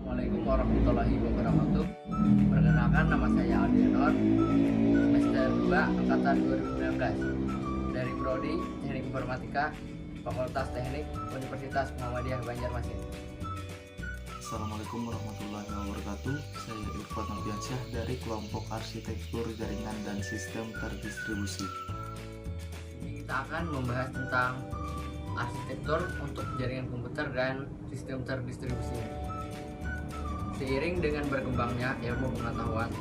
Assalamualaikum warahmatullahi wabarakatuh. Perkenalkan, nama saya Aldianor, semester 2 angkatan 2019 dari Prodi Teknik Informatika, Fakultas Teknik Universitas Muhammadiyah Banjarmasin. Assalamualaikum warahmatullahi wabarakatuh. Saya Irfan Noviansyah dari kelompok Arsitektur Jaringan dan Sistem Terdistribusi. Ini kita akan membahas tentang arsitektur untuk jaringan komputer dan sistem terdistribusi. Seiring dengan berkembangnya ilmu pengetahuan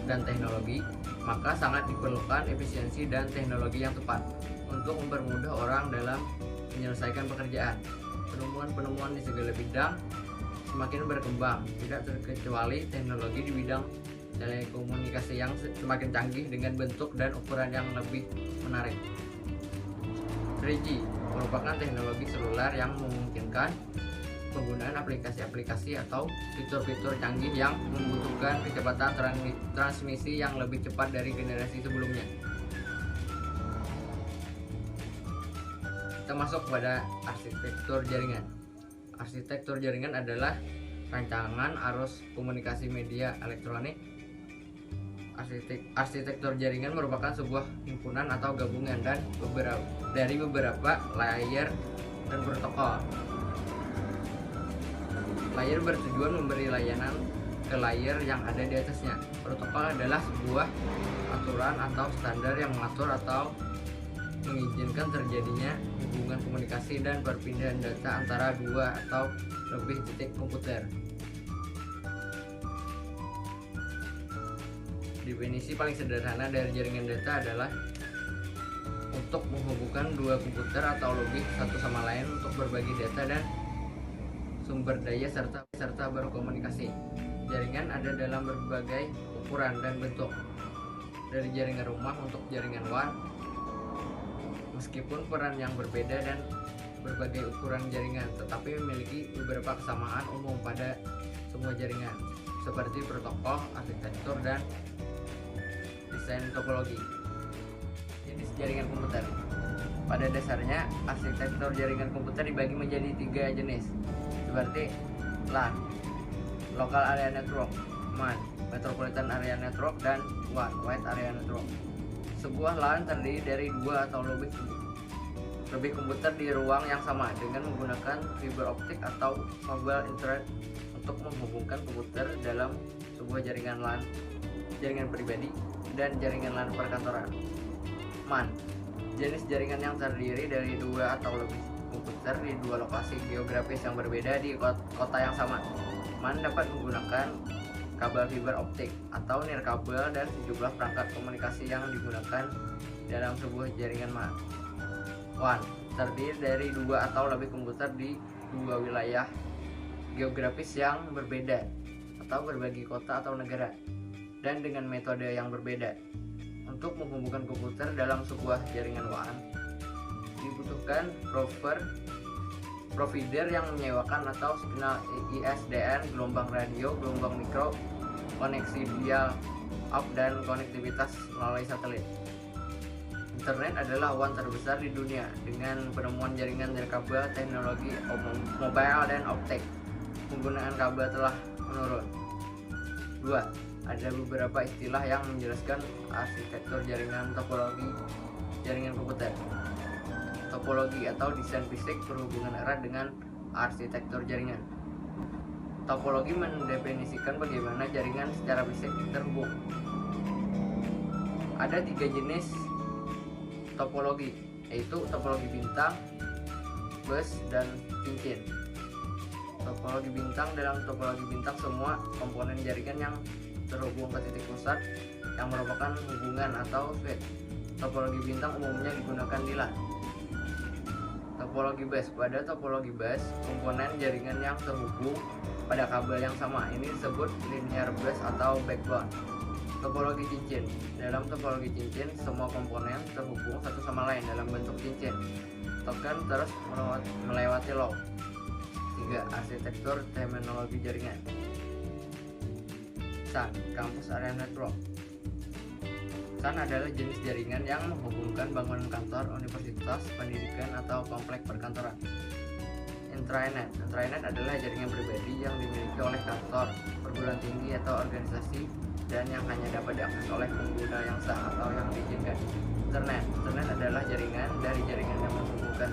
dan teknologi, maka sangat diperlukan efisiensi dan teknologi yang tepat untuk mempermudah orang dalam menyelesaikan pekerjaan. Penemuan-penemuan di segala bidang semakin berkembang, tidak terkecuali teknologi di bidang telekomunikasi yang semakin canggih dengan bentuk dan ukuran yang lebih menarik. 3G merupakan teknologi seluler yang memungkinkan penggunaan aplikasi-aplikasi atau fitur-fitur canggih yang membutuhkan kecepatan transmisi yang lebih cepat dari generasi sebelumnya. Kita masuk pada arsitektur jaringan. Arsitektur jaringan adalah rancangan arus komunikasi media elektronik. Arsitektur jaringan merupakan sebuah himpunan atau gabungan dari beberapa layer dan protokol. Layer bertujuan memberi layanan ke layer yang ada di atasnya. Protokol adalah sebuah aturan atau standar yang mengatur atau mengizinkan terjadinya hubungan komunikasi dan perpindahan data antara dua atau lebih titik komputer. Definisi paling sederhana dari jaringan data adalah untuk menghubungkan dua komputer atau lebih satu sama lain untuk berbagi data dan sumber daya serta berkomunikasi. Jaringan ada dalam berbagai ukuran dan bentuk, dari jaringan rumah untuk jaringan WAN. Meskipun peran yang berbeda dan berbagai ukuran jaringan, tetapi memiliki beberapa kesamaan umum pada semua jaringan, seperti protokol, arsitektur, dan desain topologi. Jenis jaringan komputer. Pada dasarnya, arsitektur jaringan komputer dibagi menjadi 3 jenis, seperti LAN, Local Area Network, MAN, Metropolitan Area Network, dan WAN, Wide Area Network. Sebuah LAN terdiri dari 2 atau lebih komputer di ruang yang sama dengan menggunakan fiber optik atau mobile internet untuk menghubungkan komputer dalam sebuah jaringan LAN, jaringan pribadi, dan jaringan LAN perkantoran. MAN, jenis jaringan yang terdiri dari 2 atau lebih komputer di 2 lokasi geografis yang berbeda di kota yang sama. MAN dapat menggunakan kabel fiber optik atau nirkabel dan sejumlah perangkat komunikasi yang digunakan dalam sebuah jaringan MAN. WAN, terdiri dari 2 atau lebih komputer di 2 wilayah geografis yang berbeda atau berbagi kota atau negara, dan dengan metode yang berbeda. Untuk menghubungkan komputer dalam sebuah jaringan WAN, dibutuhkan provider yang menyewakan atau signal ISDN, gelombang radio, gelombang mikro, koneksi dial up, dan konektivitas melalui satelit. Internet adalah WAN terbesar di dunia dengan penemuan jaringan nirkabel, teknologi mobile dan optik. Penggunaan kabel telah menurun. 2. Ada beberapa istilah yang menjelaskan arsitektur jaringan. Topologi jaringan komputer. Topologi atau desain fisik berhubungan erat dengan arsitektur jaringan. Topologi mendefinisikan bagaimana jaringan secara fisik terhubung. Ada 3 jenis topologi, yaitu topologi bintang, bus, dan cincin. Topologi bintang. Dalam topologi bintang, semua komponen jaringan yang terhubung ke titik pusat yang merupakan hubungan atau switch. Topologi bintang umumnya digunakan di LAN. Topologi bus. Pada topologi bus, komponen jaringan yang terhubung pada kabel yang sama ini disebut linear bus atau backbone. Topologi cincin. Dalam topologi cincin, semua komponen terhubung satu sama lain dalam bentuk cincin, token terus melewati loop. 3. Arsitektur terminologi jaringan. SAN, Campus Area Network. SAN adalah jenis jaringan yang menghubungkan bangunan kantor, universitas, pendidikan, atau komplek perkantoran. Intranet. Intranet adalah jaringan pribadi yang dimiliki oleh kantor, perguruan tinggi atau organisasi dan yang hanya dapat diakses oleh pengguna yang sah atau yang diizinkan. Internet adalah jaringan dari jaringan yang menghubungkan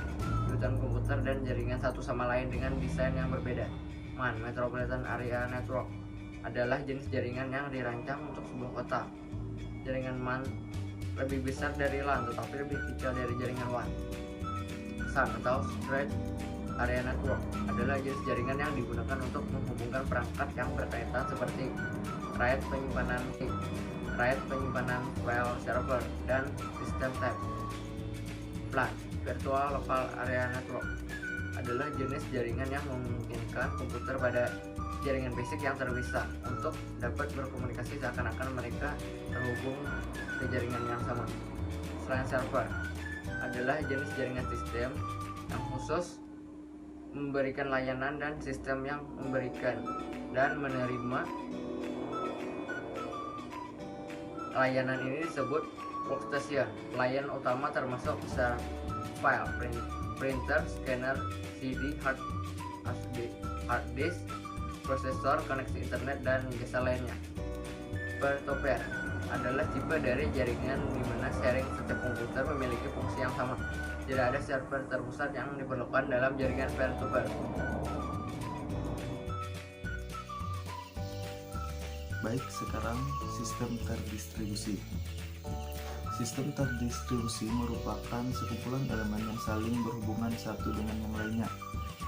komputer dan jaringan satu sama lain dengan desain yang berbeda. MAN, Metropolitan Area Network, adalah jenis jaringan yang dirancang untuk sebuah kota. Jaringan MAN lebih besar dari LAN tetapi lebih kecil dari jaringan WAN. SAN atau Stretched Area Network adalah jenis jaringan yang digunakan untuk menghubungkan perangkat yang berkaitan seperti RAID penyimpanan file server dan sistem tab. VLAN, Virtual Local Area Network, adalah jenis jaringan yang memungkinkan komputer pada jaringan fisik yang terpisah untuk dapat berkomunikasi seakan-akan mereka terhubung ke jaringan yang sama. Selain server, adalah jenis jaringan sistem yang khusus memberikan layanan dan sistem yang memberikan dan menerima layanan ini disebut workstation. Pelayan utama termasuk file, printer, scanner, CD, hard disk, prosesor, koneksi internet, dan jasa lainnya. Peer-to-peer adalah tipe dari jaringan di mana sharing setiap komputer memiliki fungsi yang sama. Tidak ada server terpusat yang diperlukan dalam jaringan peer-to-peer. Baik, sekarang sistem terdistribusi. Sistem terdistribusi merupakan sekumpulan elemen yang saling berhubungan satu dengan yang lainnya,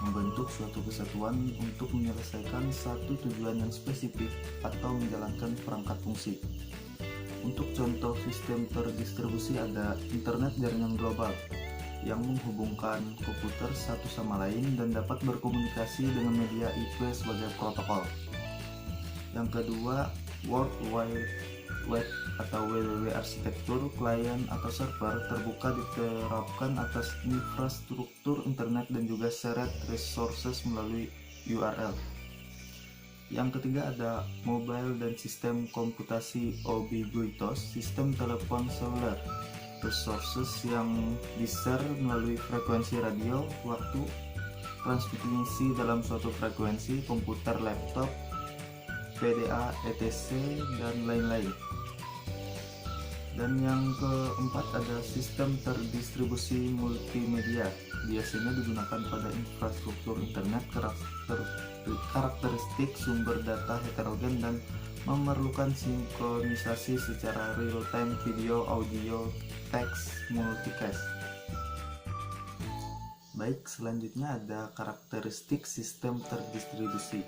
membentuk suatu kesatuan untuk menyelesaikan satu tujuan yang spesifik atau menjalankan perangkat fungsi. Untuk contoh sistem terdistribusi ada internet jaringan global yang menghubungkan komputer satu sama lain dan dapat berkomunikasi dengan media IP sebagai protokol. Yang kedua, World Wide Web atau WWW arsitektur klien atau server terbuka diterapkan atas infrastruktur internet dan juga shared resources melalui URL. Yang ketiga ada mobile dan sistem komputasi ubiquitous, sistem telepon seluler, resources yang di-share melalui frekuensi radio, waktu, transmisi dalam suatu frekuensi, komputer, laptop, PDA, etc, dan lain-lain. Dan yang keempat ada sistem terdistribusi multimedia, biasanya digunakan pada infrastruktur internet, karakteristik sumber data heterogen dan memerlukan sinkronisasi secara real-time video, audio, teks, multicast. Baik, selanjutnya ada karakteristik sistem terdistribusi.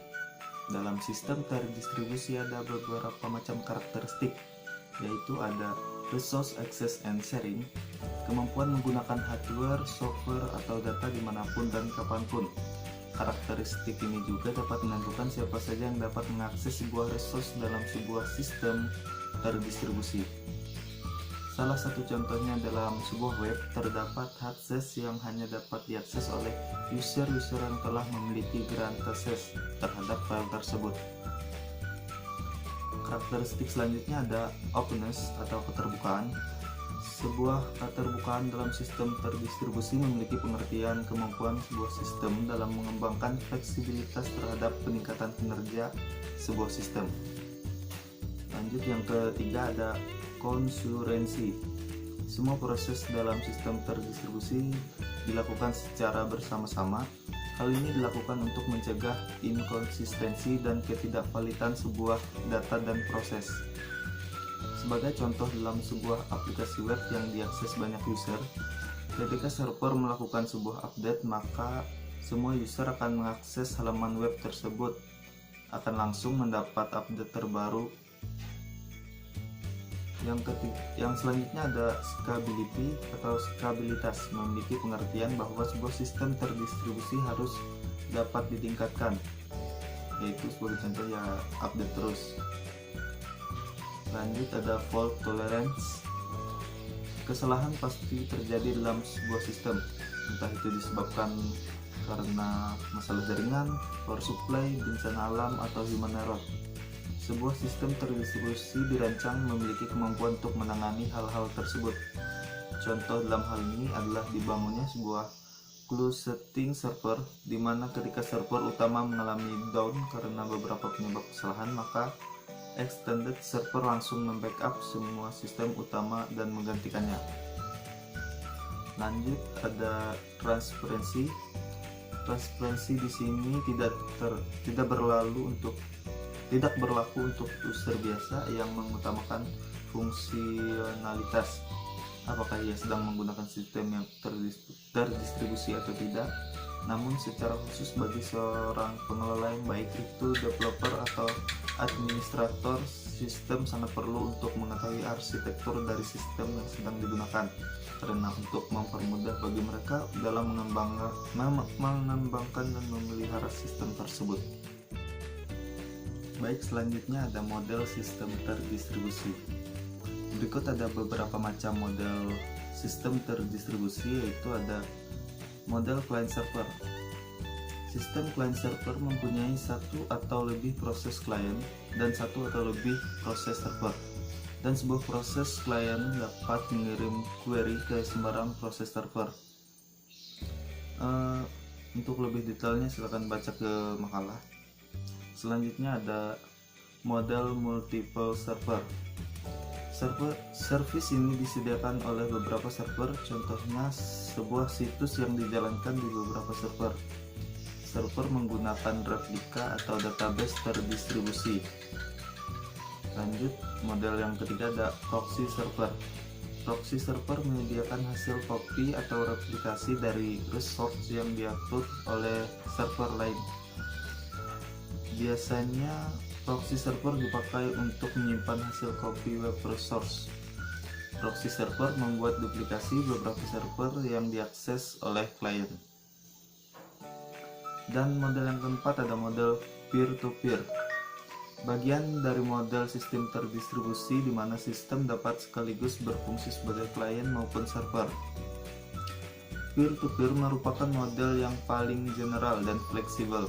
Dalam sistem terdistribusi ada beberapa macam karakteristik, yaitu ada resource access and sharing, kemampuan menggunakan hardware, software, atau data dimanapun dan kapanpun. Karakteristik ini juga dapat menentukan siapa saja yang dapat mengakses sebuah resource dalam sebuah sistem terdistribusi. Salah satu contohnya dalam sebuah web terdapat access yang hanya dapat diakses oleh user-user yang telah memiliki grant access terhadap file tersebut. Karakteristik selanjutnya ada openness atau keterbukaan. Sebuah keterbukaan dalam sistem terdistribusi memiliki pengertian kemampuan sebuah sistem dalam mengembangkan fleksibilitas terhadap peningkatan kinerja sebuah sistem. Lanjut, yang ketiga ada konsurensi. Semua proses dalam sistem terdistribusi dilakukan secara bersama-sama. Hal ini dilakukan untuk mencegah inkonsistensi dan ketidakvalidan sebuah data dan proses. Sebagai contoh, dalam sebuah aplikasi web yang diakses banyak user, ketika server melakukan sebuah update, maka semua user akan mengakses halaman web tersebut, akan langsung mendapat update terbaru. Yang selanjutnya ada scalability atau skabilitas, memiliki pengertian bahwa sebuah sistem terdistribusi harus dapat ditingkatkan, yaitu sebagai contoh ya update terus. Lanjut ada fault tolerance, kesalahan pasti terjadi dalam sebuah sistem, entah itu disebabkan karena masalah jaringan, power supply, bencana alam, atau human error. Sebuah sistem terdistribusi dirancang memiliki kemampuan untuk menangani hal-hal tersebut. Contoh dalam hal ini adalah dibangunnya sebuah close setting server, di mana ketika server utama mengalami down karena beberapa penyebab kesalahan, maka extended server langsung membackup semua sistem utama dan menggantikannya. Lanjut, ada transparency. Transparency di sini tidak berlaku untuk user biasa yang mengutamakan fungsionalitas, apakah ia sedang menggunakan sistem yang terdistribusi atau tidak. Namun secara khusus bagi seorang pengelola yang baik itu developer atau administrator sistem sangat perlu untuk mengetahui arsitektur dari sistem yang sedang digunakan, karena untuk mempermudah bagi mereka dalam mengembangkan dan memelihara sistem tersebut. Baik, selanjutnya ada model sistem terdistribusi. Berikut ada beberapa macam model sistem terdistribusi, yaitu ada model client server. Sistem client server mempunyai satu atau lebih proses klien dan satu atau lebih proses server, dan sebuah proses klien dapat mengirim query ke sembarang proses server. Untuk lebih detailnya silakan baca ke makalah. Selanjutnya ada model multiple server. Service ini disediakan oleh beberapa server, contohnya sebuah situs yang dijalankan di beberapa server. Server menggunakan replika atau database terdistribusi. Lanjut, model yang ketiga ada proxy server. Proxy server menyediakan hasil copy atau replikasi dari resource yang diupload oleh server lain. Biasanya proxy server dipakai untuk menyimpan hasil copy web resource. Proxy server membuat duplikasi beberapa server yang diakses oleh klien. Dan model yang keempat ada model peer-to-peer. Bagian dari model sistem terdistribusi di mana sistem dapat sekaligus berfungsi sebagai klien maupun server. Peer-to-peer merupakan model yang paling general dan fleksibel.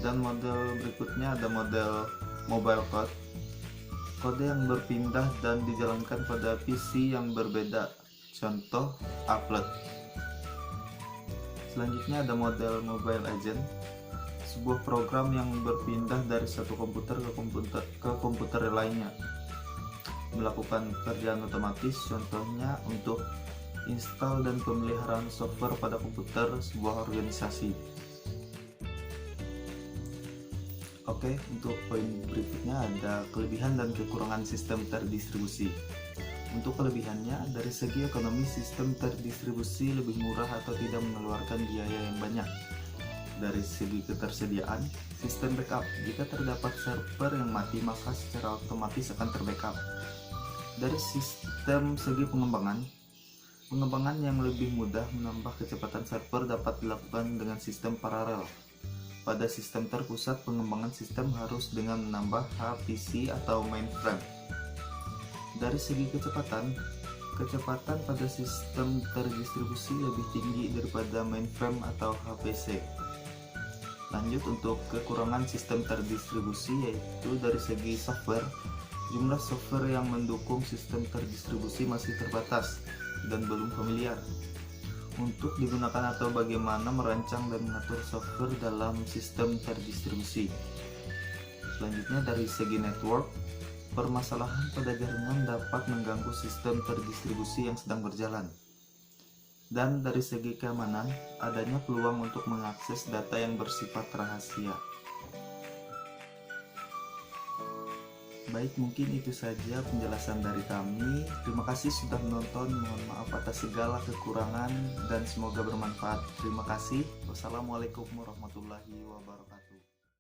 Dan model berikutnya ada model mobile code. Kode yang berpindah dan dijalankan pada PC yang berbeda. Contoh, upload. Selanjutnya ada model mobile agent. Sebuah program yang berpindah dari satu komputer ke komputer lainnya. Melakukan pekerjaan otomatis, contohnya untuk install dan pemeliharaan software pada komputer sebuah organisasi. Oke, untuk poin berikutnya ada kelebihan dan kekurangan sistem terdistribusi. Untuk kelebihannya, dari segi ekonomi sistem terdistribusi lebih murah atau tidak mengeluarkan biaya yang banyak. Dari segi ketersediaan, sistem backup. Jika terdapat server yang mati, maka secara otomatis akan terbackup. Dari segi pengembangan yang lebih mudah menambah kecepatan server dapat dilakukan dengan sistem paralel. Pada sistem terpusat, pengembangan sistem harus dengan menambah HPC atau mainframe. Dari segi kecepatan pada sistem terdistribusi lebih tinggi daripada mainframe atau HPC. Lanjut, untuk kekurangan sistem terdistribusi yaitu dari segi software. Jumlah software yang mendukung sistem terdistribusi masih terbatas dan belum familiar untuk digunakan atau bagaimana merancang dan mengatur software dalam sistem terdistribusi. Selanjutnya, dari segi network, permasalahan pada jaringan dapat mengganggu sistem terdistribusi yang sedang berjalan. Dan dari segi keamanan, adanya peluang untuk mengakses data yang bersifat rahasia. Baik, mungkin itu saja penjelasan dari kami. Terima kasih sudah menonton. Mohon maaf atas segala kekurangan dan semoga bermanfaat. Terima kasih. Wassalamualaikum warahmatullahi wabarakatuh.